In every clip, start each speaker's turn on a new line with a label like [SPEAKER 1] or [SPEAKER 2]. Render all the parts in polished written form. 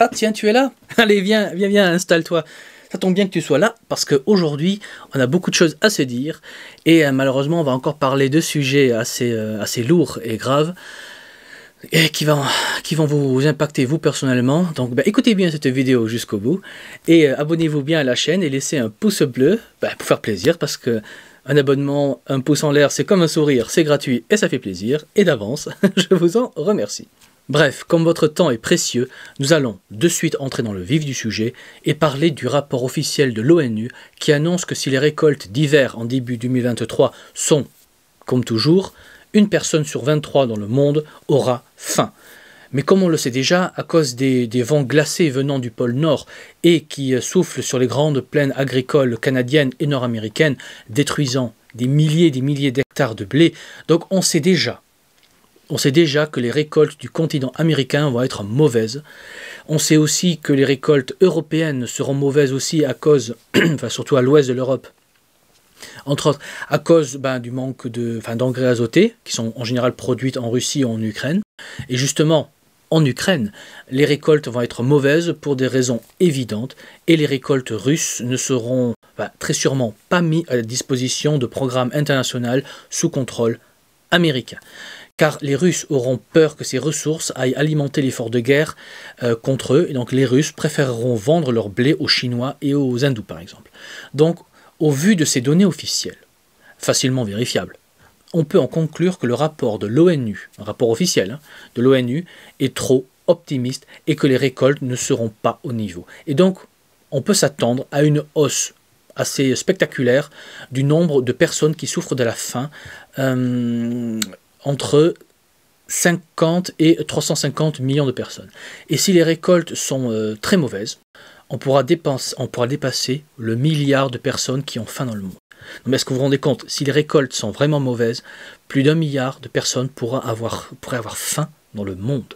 [SPEAKER 1] Ah tiens, tu es là? Allez, viens, viens, viens, installe-toi. Ça tombe bien que tu sois là, parce qu'aujourd'hui, on a beaucoup de choses à se dire, et malheureusement, on va encore parler de sujets assez lourds et graves, et qui vont vous impacter vous personnellement. Donc écoutez bien cette vidéo jusqu'au bout, et abonnez-vous bien à la chaîne, et laissez un pouce bleu, pour faire plaisir, parce que un abonnement, un pouce en l'air, c'est comme un sourire, c'est gratuit, et ça fait plaisir, et d'avance, je vous en remercie. Bref, comme votre temps est précieux, nous allons de suite entrer dans le vif du sujet et parler du rapport officiel de l'ONU qui annonce que si les récoltes d'hiver en début 2023 sont, comme toujours, une personne sur 23 dans le monde aura faim. Mais comme on le sait déjà, à cause des vents glacés venant du pôle Nord et qui soufflent sur les grandes plaines agricoles canadiennes et nord-américaines, détruisant des milliers d'hectares de blé, donc on sait déjà que les récoltes du continent américain vont être mauvaises. On sait aussi que les récoltes européennes seront mauvaises aussi à cause, surtout à l'ouest de l'Europe, entre autres à cause du manque d'engrais azotés, qui sont en général produits en Russie ou en Ukraine. Et justement, en Ukraine, les récoltes vont être mauvaises pour des raisons évidentes, et les récoltes russes ne seront très sûrement pas mises à la disposition de programmes internationaux sous contrôle américain. Car les Russes auront peur que ces ressources aillent alimenter l'effort de guerre contre eux, et donc les Russes préféreront vendre leur blé aux Chinois et aux Hindous par exemple. Donc, au vu de ces données officielles, facilement vérifiables, on peut en conclure que le rapport de l'ONU, un rapport officiel de l'ONU, est trop optimiste et que les récoltes ne seront pas au niveau. Et donc, on peut s'attendre à une hausse assez spectaculaire du nombre de personnes qui souffrent de la faim, entre 50 et 350 millions de personnes. Et si les récoltes sont très mauvaises, on pourra dépasser le milliard de personnes qui ont faim dans le monde. Mais est-ce que vous vous rendez compte, si les récoltes sont vraiment mauvaises, plus d'1 milliard de personnes pourraient avoir faim dans le monde.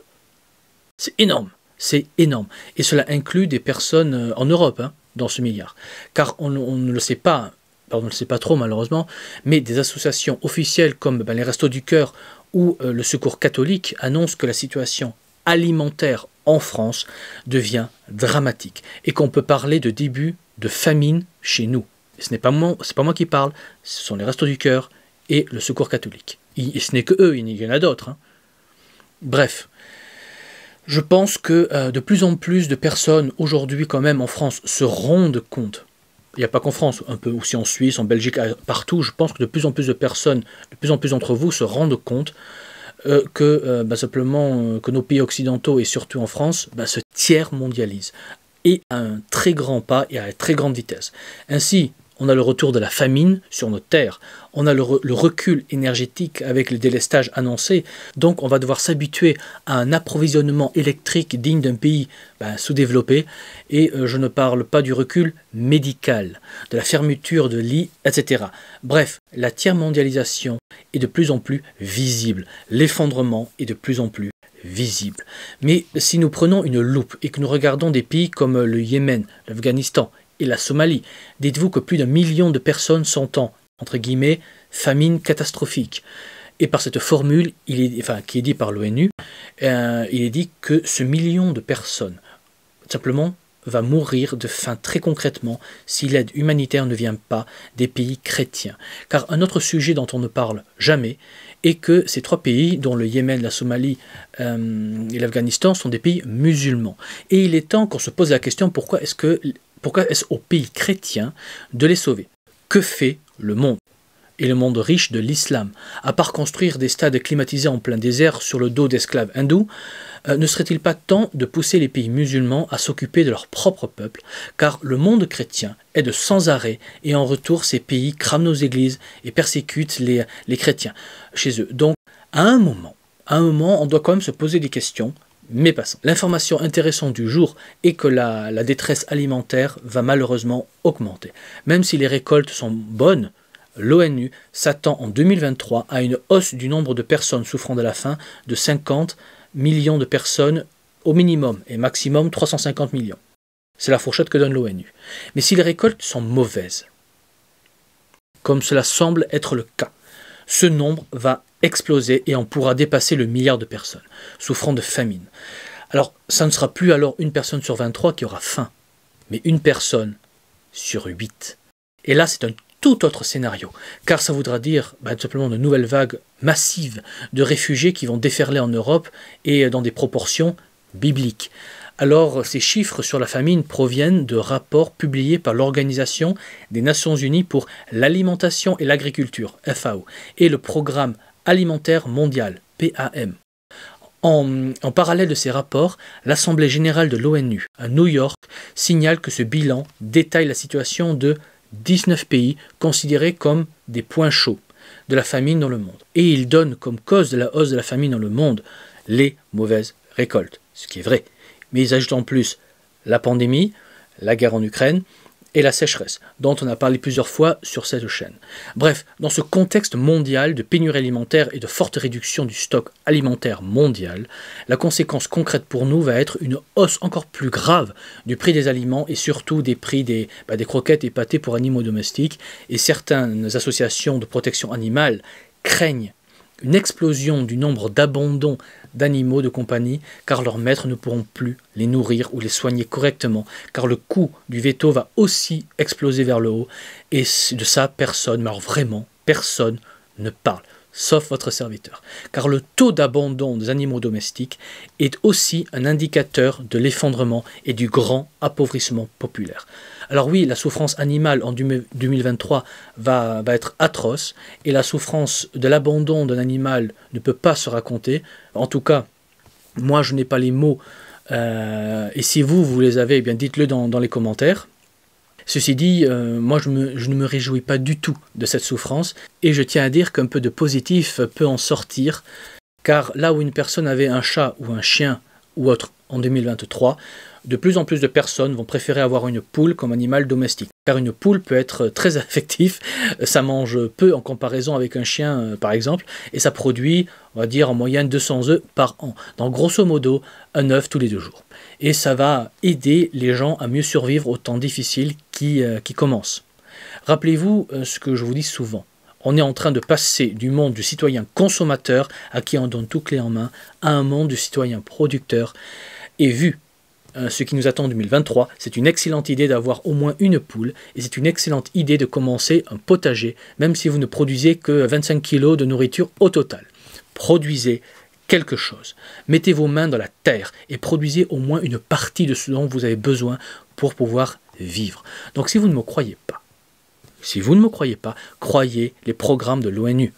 [SPEAKER 1] C'est énorme, c'est énorme. Et cela inclut des personnes en Europe, dans ce milliard. Car on ne le sait pas, on ne le sait pas trop malheureusement, mais des associations officielles comme les Restos du Cœur ou le Secours catholique annoncent que la situation alimentaire en France devient dramatique et qu'on peut parler de début de famine chez nous. Et ce n'est pas moi qui parle, ce sont les Restos du Cœur et le Secours catholique. Et ce n'est que eux, il y en a d'autres. Bref, je pense que de plus en plus de personnes aujourd'hui quand même en France se rendent compte. Il n'y a pas qu'en France, un peu aussi en Suisse, en Belgique, partout. Je pense que de plus en plus de personnes, de plus en plus d'entre vous se rendent compte que nos pays occidentaux et surtout en France se tiers-mondialisent. Et à un très grand pas et à une très grande vitesse. Ainsi, on a le retour de la famine sur nos terres, on a le recul énergétique avec le délestage annoncé, donc on va devoir s'habituer à un approvisionnement électrique digne d'un pays sous-développé, et je ne parle pas du recul médical, de la fermeture de lits, etc. Bref, la tiers-mondialisation est de plus en plus visible, l'effondrement est de plus en plus visible. Mais si nous prenons une loupe et que nous regardons des pays comme le Yémen, l'Afghanistan et la Somalie, dites-vous que plus d'1 million de personnes sont en, entre guillemets, famine catastrophique. Et par cette formule, qui est dit par l'ONU, il est dit que ce million de personnes, simplement, va mourir de faim très concrètement si l'aide humanitaire ne vient pas des pays chrétiens. Car un autre sujet dont on ne parle jamais est que ces 3 pays, dont le Yémen, la Somalie et l'Afghanistan, sont des pays musulmans. Et il est temps qu'on se pose la question pourquoi est-ce aux pays chrétiens de les sauver? Que fait le monde? Et le monde riche de l'islam, à part construire des stades climatisés en plein désert sur le dos d'esclaves hindous, ne serait-il pas temps de pousser les pays musulmans à s'occuper de leur propre peuple, car le monde chrétien aide sans arrêt, et en retour ces pays crament nos églises et persécutent les chrétiens chez eux. Donc, à un moment, on doit quand même se poser des questions, mais passons. L'information intéressante du jour est que la détresse alimentaire va malheureusement augmenter. Même si les récoltes sont bonnes, l'ONU s'attend en 2023 à une hausse du nombre de personnes souffrant de la faim de 50 millions de personnes au minimum et maximum 350 millions. C'est la fourchette que donne l'ONU. Mais si les récoltes sont mauvaises, comme cela semble être le cas, ce nombre va exploser et on pourra dépasser le milliard de personnes souffrant de famine. Alors, ça ne sera plus alors une personne sur 23 qui aura faim, mais une personne sur 8. Et là, c'est un tout autre scénario, car ça voudra dire tout simplement de nouvelles vagues massives de réfugiés qui vont déferler en Europe et dans des proportions bibliques. Alors, ces chiffres sur la famine proviennent de rapports publiés par l'Organisation des Nations Unies pour l'alimentation et l'agriculture, FAO, et le Programme alimentaire mondial, PAM. En parallèle de ces rapports, l'Assemblée générale de l'ONU à New York signale que ce bilan détaille la situation de 19 pays considérés comme des points chauds de la famine dans le monde. Et il donne comme cause de la hausse de la famine dans le monde les mauvaises récoltes, ce qui est vrai. Mais ils ajoutent en plus la pandémie, la guerre en Ukraine et la sécheresse, dont on a parlé plusieurs fois sur cette chaîne. Bref, dans ce contexte mondial de pénurie alimentaire et de forte réduction du stock alimentaire mondial, la conséquence concrète pour nous va être une hausse encore plus grave du prix des aliments et surtout des prix des croquettes et pâtés pour animaux domestiques. Et certaines associations de protection animale craignent une explosion du nombre d'abandons d'animaux de compagnie, car leurs maîtres ne pourront plus les nourrir ou les soigner correctement, car le coût du veto va aussi exploser vers le haut, et de ça, personne, mais alors vraiment, personne ne parle, sauf votre serviteur. Car le taux d'abandon des animaux domestiques est aussi un indicateur de l'effondrement et du grand appauvrissement populaire. Alors oui, la souffrance animale en 2023 va être atroce, et la souffrance de l'abandon d'un animal ne peut pas se raconter. En tout cas, moi je n'ai pas les mots, et si vous les avez, eh bien dites-le dans les commentaires. Ceci dit, moi je ne me réjouis pas du tout de cette souffrance, et je tiens à dire qu'un peu de positif peut en sortir, car là où une personne avait un chat ou un chien ou autre en 2023, de plus en plus de personnes vont préférer avoir une poule comme animal domestique. Car une poule peut être très affective, ça mange peu en comparaison avec un chien par exemple, et ça produit, on va dire en moyenne 200 œufs par an. Donc grosso modo, un œuf tous les 2 jours. Et ça va aider les gens à mieux survivre aux temps difficiles qui commencent. Rappelez-vous ce que je vous dis souvent. On est en train de passer du monde du citoyen consommateur, à qui on donne tout clé en main, à un monde du citoyen producteur. Et vu ce qui nous attend en 2023, c'est une excellente idée d'avoir au moins une poule, et c'est une excellente idée de commencer un potager, même si vous ne produisez que 25 kg de nourriture au total. Produisez quelque chose. Mettez vos mains dans la terre et produisez au moins une partie de ce dont vous avez besoin pour pouvoir vivre. Donc si vous ne me croyez pas, croyez les programmes de l'ONU,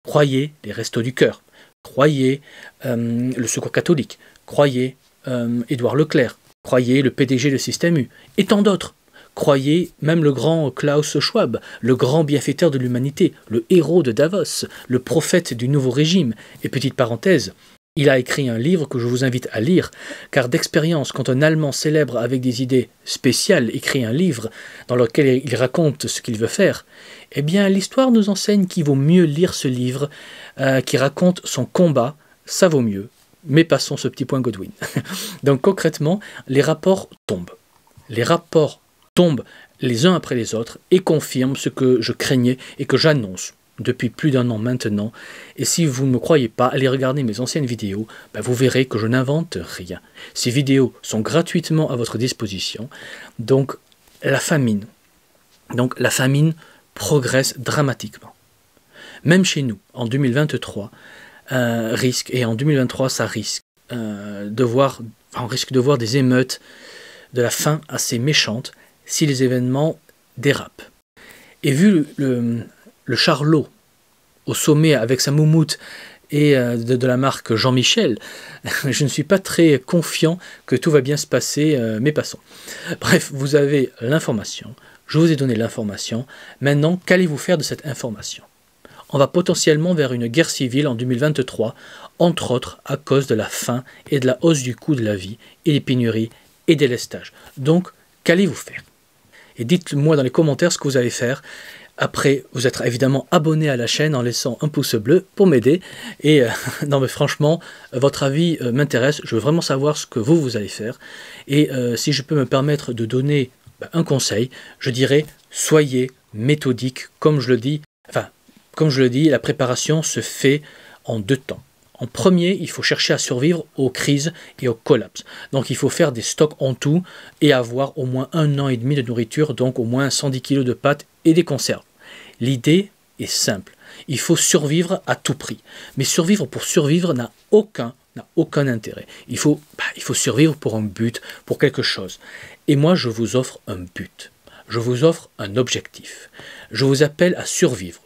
[SPEAKER 1] croyez les Restos du Cœur, croyez le Secours catholique, croyez Édouard Leclerc, croyez le PDG de Système U, et tant d'autres. Croyez même le grand Klaus Schwab, le grand bienfaiteur de l'humanité, le héros de Davos, le prophète du nouveau régime. Et petite parenthèse, il a écrit un livre que je vous invite à lire, car d'expérience, quand un Allemand célèbre avec des idées spéciales écrit un livre dans lequel il raconte ce qu'il veut faire, eh bien l'histoire nous enseigne qu'il vaut mieux lire ce livre qui raconte son combat, ça vaut mieux. Mais passons ce petit point Godwin. Donc concrètement, les rapports tombent. Les rapports tombent les uns après les autres et confirment ce que je craignais et que j'annonce depuis plus d'1 an maintenant. Et si vous ne me croyez pas, allez regarder mes anciennes vidéos, vous verrez que je n'invente rien. Ces vidéos sont gratuitement à votre disposition. Donc la famine progresse dramatiquement. Même chez nous, en 2023, risque, et en 2023 ça risque on risque de voir des émeutes de la faim assez méchantes si les événements dérapent. Et vu le Charlot au sommet avec sa moumoute et de la marque Jean-Michel, je ne suis pas très confiant que tout va bien se passer, mais passons. Bref, vous avez l'information, je vous ai donné l'information, maintenant qu'allez-vous faire de cette information ? On va potentiellement vers une guerre civile en 2023, entre autres à cause de la faim et de la hausse du coût de la vie, et des pénuries et des lestages. Donc, qu'allez-vous faire ? Et dites-moi dans les commentaires ce que vous allez faire. Après, vous êtes évidemment abonné à la chaîne en laissant un pouce bleu pour m'aider. Et non mais franchement, votre avis m'intéresse. Je veux vraiment savoir ce que vous allez faire. Et si je peux me permettre de donner un conseil, je dirais soyez méthodique, comme je le dis. Comme je le dis, la préparation se fait en 2 temps. En premier, il faut chercher à survivre aux crises et aux collapses. Donc il faut faire des stocks en tout et avoir au moins 1 an et demi de nourriture, donc au moins 110 kg de pâtes et des conserves. L'idée est simple. Il faut survivre à tout prix. Mais survivre pour survivre n'a aucun intérêt. Il faut survivre pour un but, pour quelque chose. Et moi, je vous offre un but. Je vous offre un objectif. Je vous appelle à survivre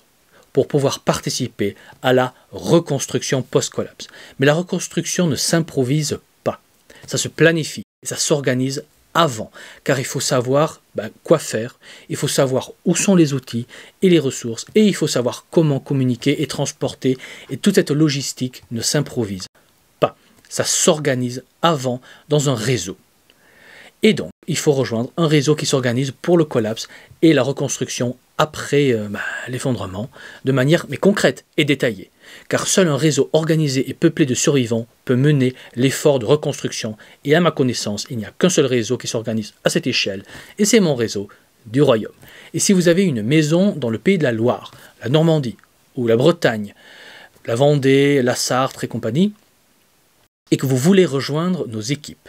[SPEAKER 1] pour pouvoir participer à la reconstruction post-collapse. Mais la reconstruction ne s'improvise pas. Ça se planifie, ça s'organise avant, car il faut savoir quoi faire, il faut savoir où sont les outils et les ressources, et il faut savoir comment communiquer et transporter, et toute cette logistique ne s'improvise pas. Ça s'organise avant dans un réseau. Et donc, il faut rejoindre un réseau qui s'organise pour le collapse et la reconstruction après l'effondrement, de manière concrète et détaillée. Car seul un réseau organisé et peuplé de survivants peut mener l'effort de reconstruction. Et à ma connaissance, il n'y a qu'un seul réseau qui s'organise à cette échelle, et c'est mon réseau du Royaume. Et si vous avez une maison dans le pays de la Loire, la Normandie, ou la Bretagne, la Vendée, la Sarthe et compagnie, et que vous voulez rejoindre nos équipes,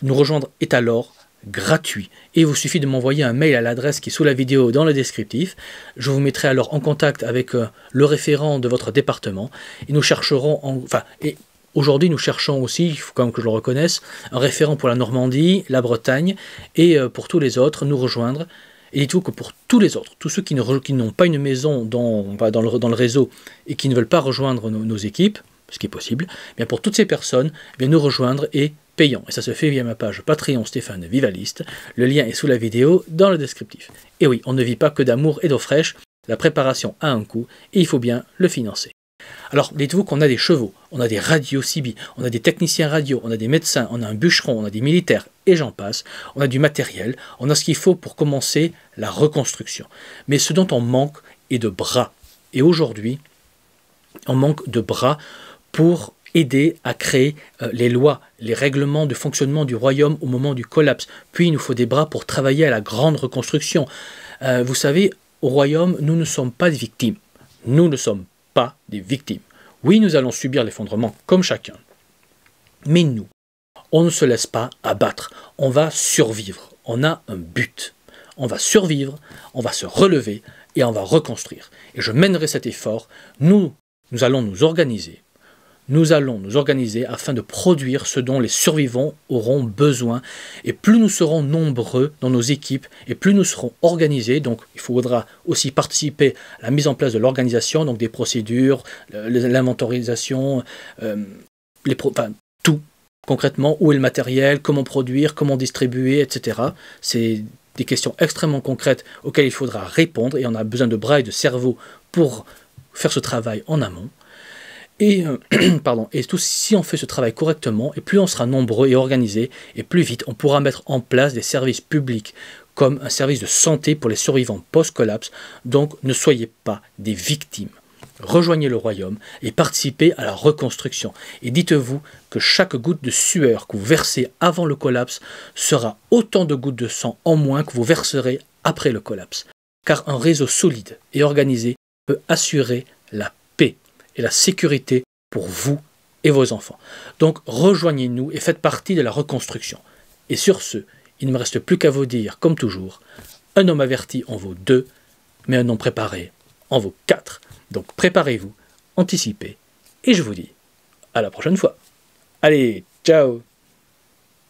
[SPEAKER 1] nous rejoindre est alors gratuit. Et il vous suffit de m'envoyer un mail à l'adresse qui est sous la vidéo dans le descriptif. Je vous mettrai alors en contact avec le référent de votre département. Et nous chercherons, aujourd'hui nous cherchons aussi, il faut quand même que je le reconnaisse, un référent pour la Normandie, la Bretagne, et pour tous les autres, nous rejoindre. Et dites-vous que pour tous les autres, tous ceux qui n'ont pas une maison dans le réseau et qui ne veulent pas rejoindre nos équipes, ce qui est possible, bien pour toutes ces personnes, bien nous rejoindre est payant. Et ça se fait via ma page Patreon Stéphane Vivaliste. Le lien est sous la vidéo dans le descriptif. Et oui, on ne vit pas que d'amour et d'eau fraîche. La préparation a un coût et il faut bien le financer. Alors, dites-vous qu'on a des chevaux, on a des radios CB, on a des techniciens radio, on a des médecins, on a un bûcheron, on a des militaires et j'en passe. On a du matériel, on a ce qu'il faut pour commencer la reconstruction. Mais ce dont on manque est de bras. Et aujourd'hui, on manque de bras pour aider à créer les lois, les règlements de fonctionnement du royaume au moment du collapse. Puis il nous faut des bras pour travailler à la grande reconstruction. Vous savez, au royaume, nous ne sommes pas des victimes. Nous ne sommes pas des victimes. Oui, nous allons subir l'effondrement comme chacun. Mais nous, on ne se laisse pas abattre. On va survivre. On a un but. On va survivre, on va se relever et on va reconstruire. Et je mènerai cet effort. Nous allons nous organiser. Nous allons nous organiser afin de produire ce dont les survivants auront besoin. Et plus nous serons nombreux dans nos équipes, et plus nous serons organisés, donc il faudra aussi participer à la mise en place de l'organisation, donc des procédures, l'inventarisation, tout. Concrètement, où est le matériel, comment produire, comment distribuer, etc. C'est des questions extrêmement concrètes auxquelles il faudra répondre, et on a besoin de bras et de cerveau pour faire ce travail en amont. Et, si on fait ce travail correctement, et plus on sera nombreux et organisés, et plus vite on pourra mettre en place des services publics, comme un service de santé pour les survivants post-collapse. Donc ne soyez pas des victimes. Rejoignez le royaume et participez à la reconstruction. Et dites-vous que chaque goutte de sueur que vous versez avant le collapse sera autant de gouttes de sang en moins que vous verserez après le collapse. Car un réseau solide et organisé peut assurer la paix et la sécurité pour vous et vos enfants. Donc rejoignez-nous et faites partie de la reconstruction. Et sur ce, il ne me reste plus qu'à vous dire, comme toujours, un homme averti en vaut 2, mais un homme préparé en vaut 4. Donc préparez-vous, anticipez, et je vous dis à la prochaine fois. Allez, ciao!